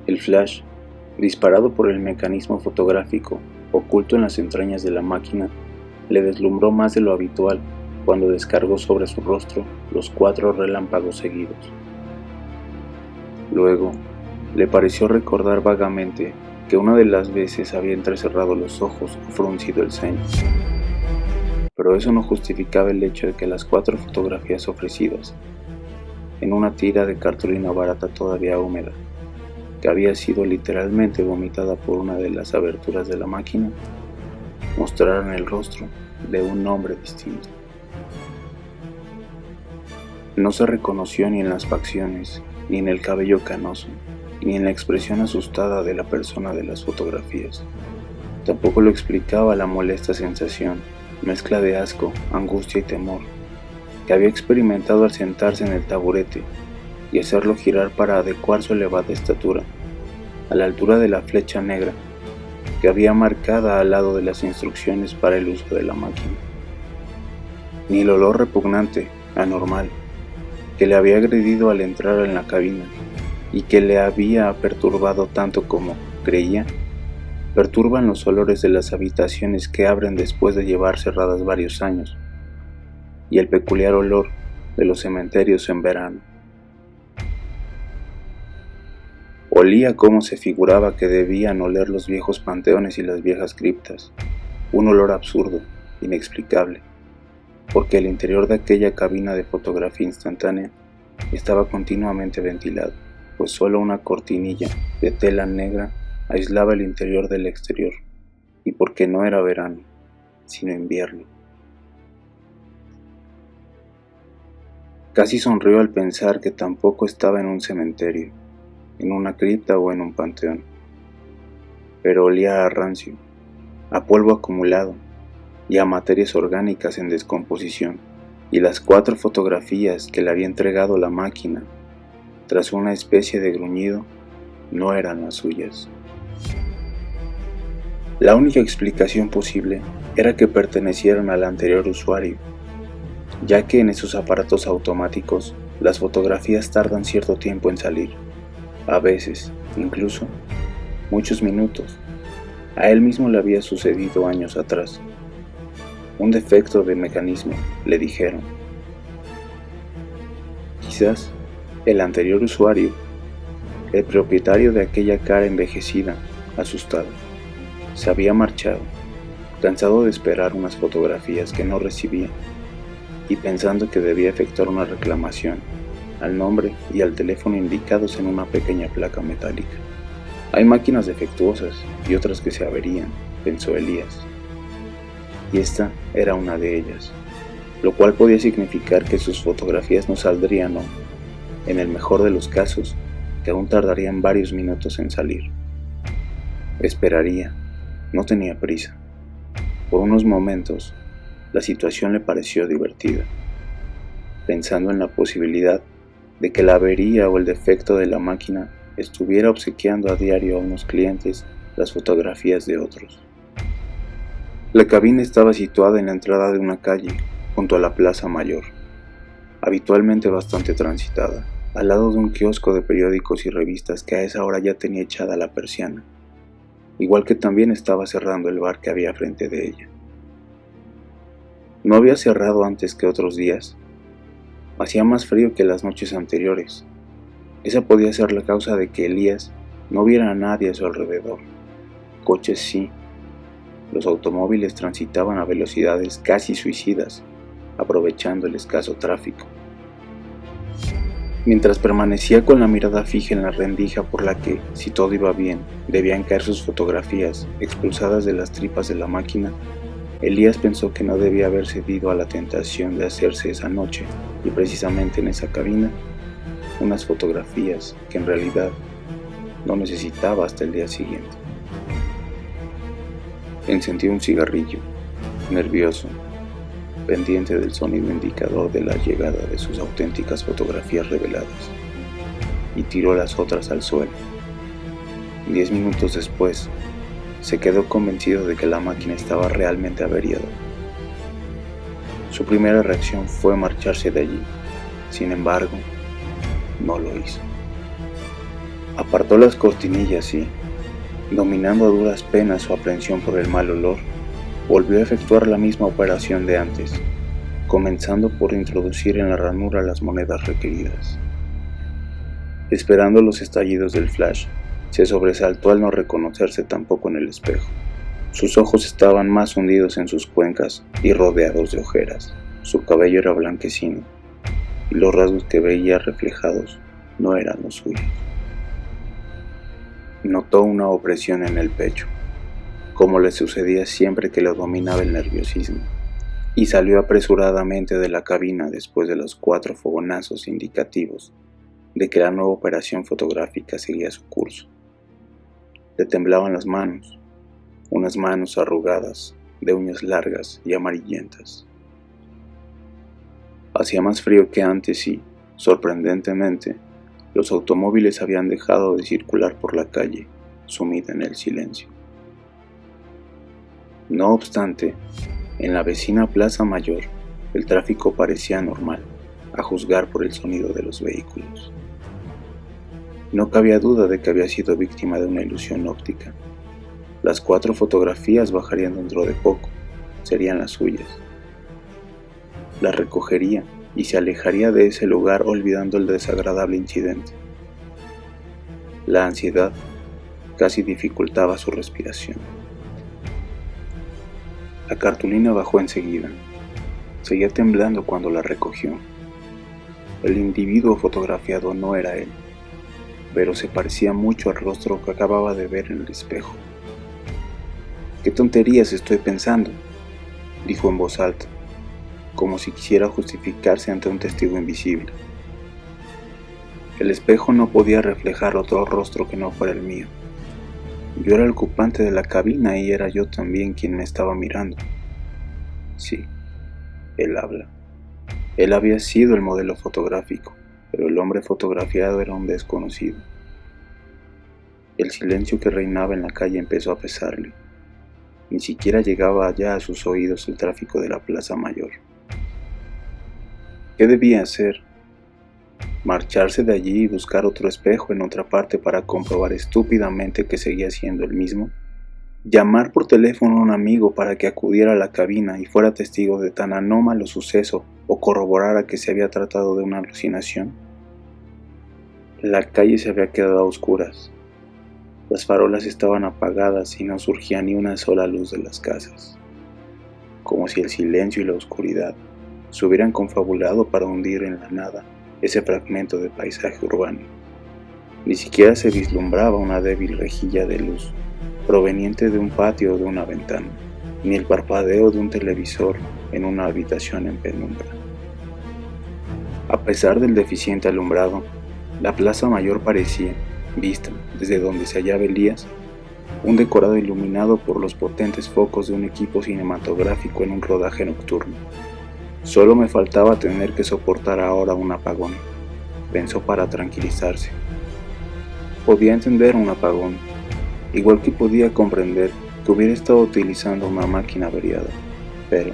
El flash, disparado por el mecanismo fotográfico oculto en las entrañas de la máquina, le deslumbró más de lo habitual cuando descargó sobre su rostro los 4 relámpagos seguidos. Luego, le pareció recordar vagamente que una de las veces había entrecerrado los ojos o fruncido el ceño. Pero eso no justificaba el hecho de que las 4 fotografías ofrecidas, en una tira de cartulina barata todavía húmeda, que había sido literalmente vomitada por una de las aberturas de la máquina, mostraran el rostro de un hombre distinto. No se reconoció ni en las facciones, ni en el cabello canoso, ni en la expresión asustada de la persona de las fotografías. Tampoco lo explicaba la molesta sensación, mezcla de asco, angustia y temor, que había experimentado al sentarse en el taburete y hacerlo girar para adecuar su elevada estatura a la altura de la flecha negra que había marcada al lado de las instrucciones para el uso de la máquina. Ni el olor repugnante, anormal, que le había agredido al entrar en la cabina y que le había perturbado tanto como, creía, perturban los olores de las habitaciones que abren después de llevar cerradas varios años, y el peculiar olor de los cementerios en verano. Olía como se figuraba que debían oler los viejos panteones y las viejas criptas, un olor absurdo, inexplicable, porque el interior de aquella cabina de fotografía instantánea estaba continuamente ventilado, pues solo una cortinilla de tela negra aislaba el interior del exterior, y porque no era verano, sino invierno. Casi sonrió al pensar que tampoco estaba en un cementerio, en una cripta o en un panteón, pero olía a rancio, a polvo acumulado y a materias orgánicas en descomposición, y las 4 fotografías que le había entregado la máquina, tras una especie de gruñido, no eran las suyas. La única explicación posible era que pertenecieran al anterior usuario, ya que en esos aparatos automáticos las fotografías tardan cierto tiempo en salir, a veces, incluso, muchos minutos. A él mismo le había sucedido años atrás. Un defecto de mecanismo, le dijeron. Quizás el anterior usuario, el propietario de aquella cara envejecida, asustada, se había marchado, cansado de esperar unas fotografías que no recibía y pensando que debía efectuar una reclamación al nombre y al teléfono indicados en una pequeña placa metálica. Hay máquinas defectuosas y otras que se averían, pensó Elías, y esta era una de ellas, lo cual podía significar que sus fotografías no saldrían o, en el mejor de los casos, que aún tardarían varios minutos en salir. Esperaría, no tenía prisa. Por unos momentos, la situación le pareció divertida, pensando en la posibilidad de que la avería o el defecto de la máquina estuviera obsequiando a diario a unos clientes las fotografías de otros. La cabina estaba situada en la entrada de una calle, junto a la Plaza Mayor, habitualmente bastante transitada, al lado de un kiosco de periódicos y revistas que a esa hora ya tenía echada la persiana, igual que también estaba cerrando el bar que había frente de ella. No había cerrado antes que otros días. Hacía más frío que las noches anteriores. Esa podía ser la causa de que Elías no viera a nadie a su alrededor. Coches sí. Los automóviles transitaban a velocidades casi suicidas, aprovechando el escaso tráfico. Mientras permanecía con la mirada fija en la rendija por la que, si todo iba bien, debían caer sus fotografías expulsadas de las tripas de la máquina, Elías pensó que no debía haber cedido a la tentación de hacerse esa noche, y precisamente en esa cabina, unas fotografías que en realidad no necesitaba hasta el día siguiente. Encendió un cigarrillo, nervioso, pendiente del sonido indicador de la llegada de sus auténticas fotografías reveladas, y tiró las otras al suelo. 10 minutos después, se quedó convencido de que la máquina estaba realmente averiada. Su primera reacción fue marcharse de allí. Sin embargo, no lo hizo. Apartó las cortinillas y, dominando a duras penas su aprensión por el mal olor, volvió a efectuar la misma operación de antes, comenzando por introducir en la ranura las monedas requeridas. Esperando los estallidos del flash, se sobresaltó al no reconocerse tampoco en el espejo. Sus ojos estaban más hundidos en sus cuencas y rodeados de ojeras. Su cabello era blanquecino, y los rasgos que veía reflejados no eran los suyos. Notó una opresión en el pecho, como le sucedía siempre que lo dominaba el nerviosismo, y salió apresuradamente de la cabina después de los 4 fogonazos indicativos de que la nueva operación fotográfica seguía su curso. Le temblaban las manos, unas manos arrugadas, de uñas largas y amarillentas. Hacía más frío que antes y, sorprendentemente, los automóviles habían dejado de circular por la calle, sumida en el silencio. No obstante, en la vecina Plaza Mayor, el tráfico parecía normal, a juzgar por el sonido de los vehículos. No cabía duda de que había sido víctima de una ilusión óptica. Las 4 fotografías bajarían dentro de poco, serían las suyas. Las recogería y se alejaría de ese lugar olvidando el desagradable incidente. La ansiedad casi dificultaba su respiración. La cartulina bajó enseguida. Seguía temblando cuando la recogió. El individuo fotografiado no era él, pero se parecía mucho al rostro que acababa de ver en el espejo. «¿Qué tonterías estoy pensando?», dijo en voz alta, como si quisiera justificarse ante un testigo invisible. El espejo no podía reflejar otro rostro que no fuera el mío. Yo era el ocupante de la cabina y era yo también quien me estaba mirando. Sí, él habla. Él había sido el modelo fotográfico, pero el hombre fotografiado era un desconocido. El silencio que reinaba en la calle empezó a pesarle. Ni siquiera llegaba allá a sus oídos el tráfico de la Plaza Mayor. ¿Qué debía hacer? ¿Marcharse de allí y buscar otro espejo en otra parte para comprobar estúpidamente que seguía siendo el mismo? ¿Llamar por teléfono a un amigo para que acudiera a la cabina y fuera testigo de tan anómalo suceso o corroborara que se había tratado de una alucinación? La calle se había quedado a oscuras. Las farolas estaban apagadas y no surgía ni una sola luz de las casas, como si el silencio y la oscuridad se hubieran confabulado para hundir en la nada ese fragmento de paisaje urbano. Ni siquiera se vislumbraba una débil rejilla de luz proveniente de un patio o de una ventana, ni el parpadeo de un televisor en una habitación en penumbra. A pesar del deficiente alumbrado, la Plaza Mayor parecía, vista desde donde se hallaba Elías, un decorado iluminado por los potentes focos de un equipo cinematográfico en un rodaje nocturno. Solo me faltaba tener que soportar ahora un apagón, pensó para tranquilizarse. Podía entender un apagón, igual que podía comprender que hubiera estado utilizando una máquina averiada, pero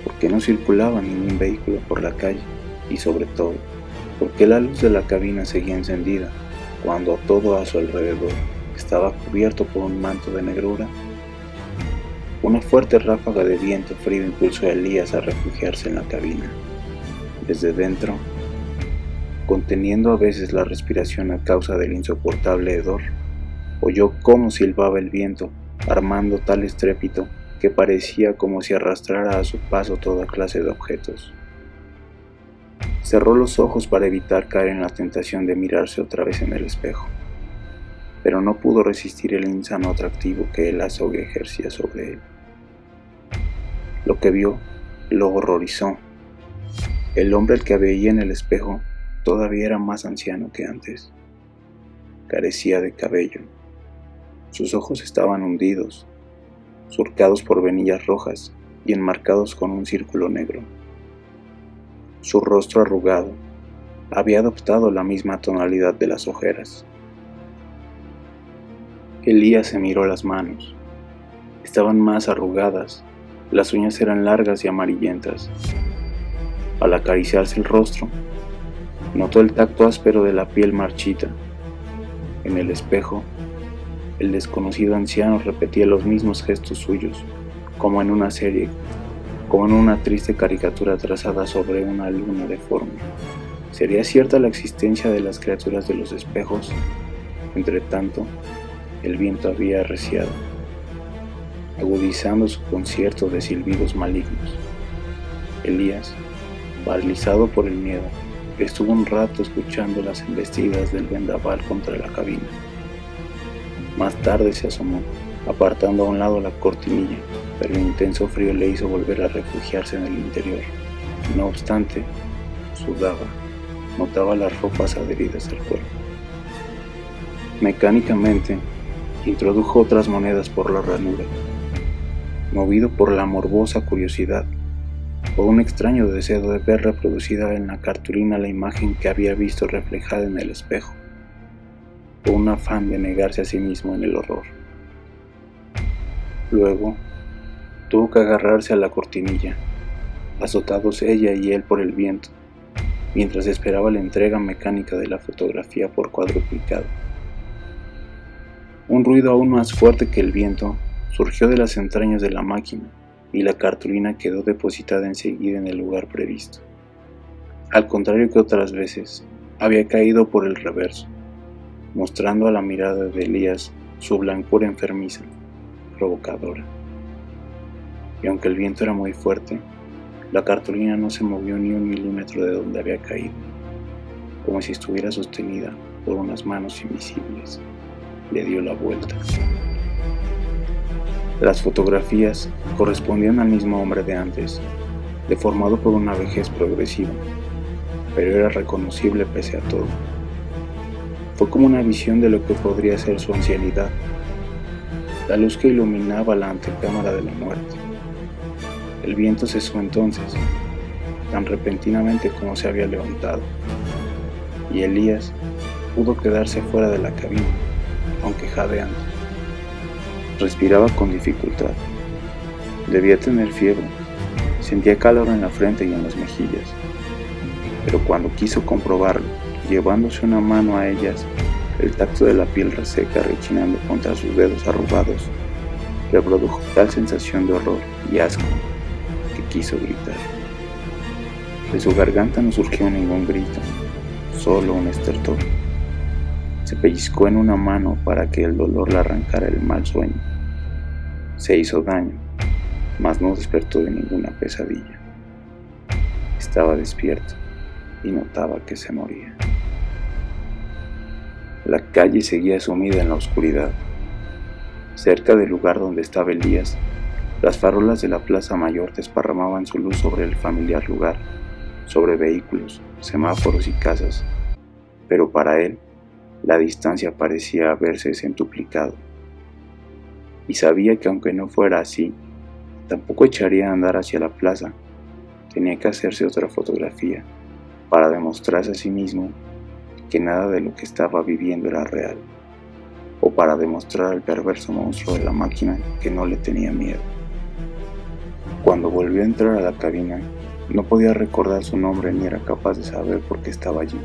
¿por qué no circulaba ningún vehículo por la calle? Y sobre todo, ¿por qué la luz de la cabina seguía encendida cuando todo a su alrededor estaba cubierto por un manto de negrura? Una fuerte ráfaga de viento frío impulsó a Elías a refugiarse en la cabina. Desde dentro, conteniendo a veces la respiración a causa del insoportable hedor, oyó cómo silbaba el viento, armando tal estrépito que parecía como si arrastrara a su paso toda clase de objetos. Cerró los ojos para evitar caer en la tentación de mirarse otra vez en el espejo, pero no pudo resistir el insano atractivo que el azogue ejercía sobre él. Lo que vio lo horrorizó. El hombre al que veía en el espejo todavía era más anciano que antes. Carecía de cabello. Sus ojos estaban hundidos, surcados por venillas rojas y enmarcados con un círculo negro. Su rostro arrugado había adoptado la misma tonalidad de las ojeras. Elías se miró las manos. Estaban más arrugadas, las uñas eran largas y amarillentas. Al acariciarse el rostro, notó el tacto áspero de la piel marchita. En el espejo, el desconocido anciano repetía los mismos gestos suyos, como en una serie, como en una triste caricatura trazada sobre una luna deforme. ¿Sería cierta la existencia de las criaturas de los espejos? Entretanto, el viento había arreciado, agudizando su concierto de silbidos malignos. Elías, paralizado por el miedo, estuvo un rato escuchando las embestidas del vendaval contra la cabina. Más tarde se asomó, apartando a un lado la cortinilla, pero el intenso frío le hizo volver a refugiarse en el interior. No obstante, sudaba, notaba las ropas adheridas al cuerpo. Mecánicamente, introdujo otras monedas por la ranura, movido por la morbosa curiosidad, por un extraño deseo de ver reproducida en la cartulina la imagen que había visto reflejada en el espejo, por un afán de negarse a sí mismo en el horror. Luego, tuvo que agarrarse a la cortinilla, azotados ella y él por el viento, mientras esperaba la entrega mecánica de la fotografía por cuadruplicado. Un ruido aún más fuerte que el viento surgió de las entrañas de la máquina y la cartulina quedó depositada enseguida en el lugar previsto. Al contrario que otras veces, había caído por el reverso, mostrando a la mirada de Elías su blancura enfermiza, provocadora. Y aunque el viento era muy fuerte, la cartulina no se movió ni un milímetro de donde había caído, como si estuviera sostenida por unas manos invisibles. Le dio la vuelta. Las fotografías correspondían al mismo hombre de antes, deformado por una vejez progresiva, pero era reconocible pese a todo. Fue como una visión de lo que podría ser su ancianidad, la luz que iluminaba la antecámara de la muerte. El viento cesó entonces, tan repentinamente como se había levantado, y Elías pudo quedarse fuera de la cabina, aunque jadeando. Respiraba con dificultad. Debía tener fiebre. Sentía calor en la frente y en las mejillas. Pero cuando quiso comprobarlo, llevándose una mano a ellas, el tacto de la piel reseca rechinando contra sus dedos arrugados, le produjo tal sensación de horror y asco que quiso gritar. De su garganta no surgió ningún grito, solo un estertor. Se pellizcó en una mano para que el dolor le arrancara el mal sueño. Se hizo daño, mas no despertó de ninguna pesadilla. Estaba despierto y notaba que se moría. La calle seguía sumida en la oscuridad. Cerca del lugar donde estaba Elías, las farolas de la plaza mayor desparramaban su luz sobre el familiar lugar, sobre vehículos, semáforos y casas, pero para él, la distancia parecía haberse centuplicado. Y sabía que aunque no fuera así, tampoco echaría a andar hacia la plaza. Tenía que hacerse otra fotografía para demostrarse a sí mismo que nada de lo que estaba viviendo era real, o para demostrar al perverso monstruo de la máquina que no le tenía miedo. Cuando volvió a entrar a la cabina, no podía recordar su nombre ni era capaz de saber por qué estaba allí,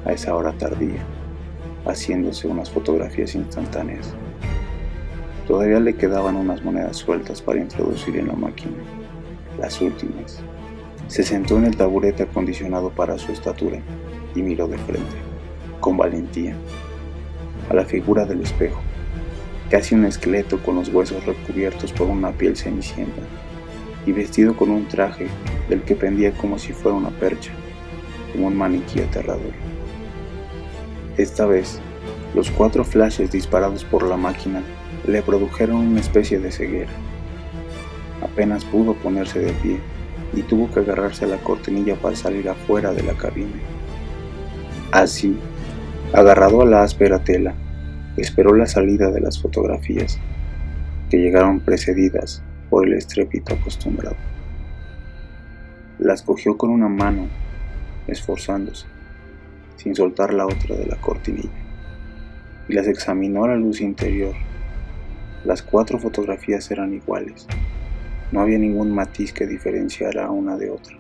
a esa hora tardía, haciéndose unas fotografías instantáneas. Todavía le quedaban unas monedas sueltas para introducir en la máquina, las últimas. Se sentó en el taburete acondicionado para su estatura y miró de frente, con valentía, a la figura del espejo, casi un esqueleto con los huesos recubiertos por una piel cenicienta y vestido con un traje del que pendía como si fuera una percha, como un maniquí aterrador. Esta vez, los 4 flashes disparados por la máquina le produjeron una especie de ceguera. Apenas pudo ponerse de pie y tuvo que agarrarse a la cortinilla para salir afuera de la cabina. Así, agarrado a la áspera tela, esperó la salida de las fotografías, que llegaron precedidas por el estrépito acostumbrado. Las cogió con una mano, esforzándose, sin soltar la otra de la cortinilla, y las examinó a la luz interior. Las 4 fotografías eran iguales. No había ningún matiz que diferenciara una de otra.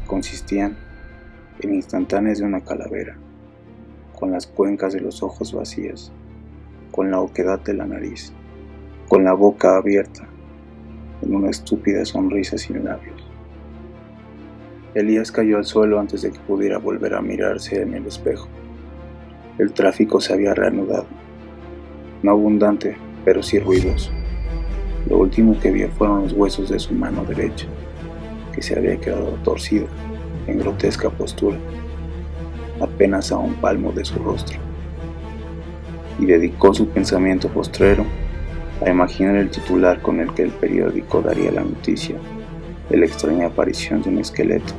Consistían en instantáneas de una calavera, con las cuencas de los ojos vacías, con la oquedad de la nariz, con la boca abierta, en una estúpida sonrisa sin labios. Elías cayó al suelo antes de que pudiera volver a mirarse en el espejo. El tráfico se había reanudado, no abundante, pero sí ruidoso. Lo último que vio fueron los huesos de su mano derecha, que se había quedado torcida en grotesca postura, apenas a un palmo de su rostro, y dedicó su pensamiento postrero a imaginar el titular con el que el periódico daría la noticia de la extraña aparición de un esqueleto,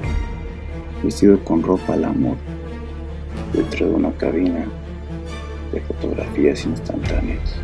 vestido con ropa a la moda, dentro de una cabina de fotografías instantáneas.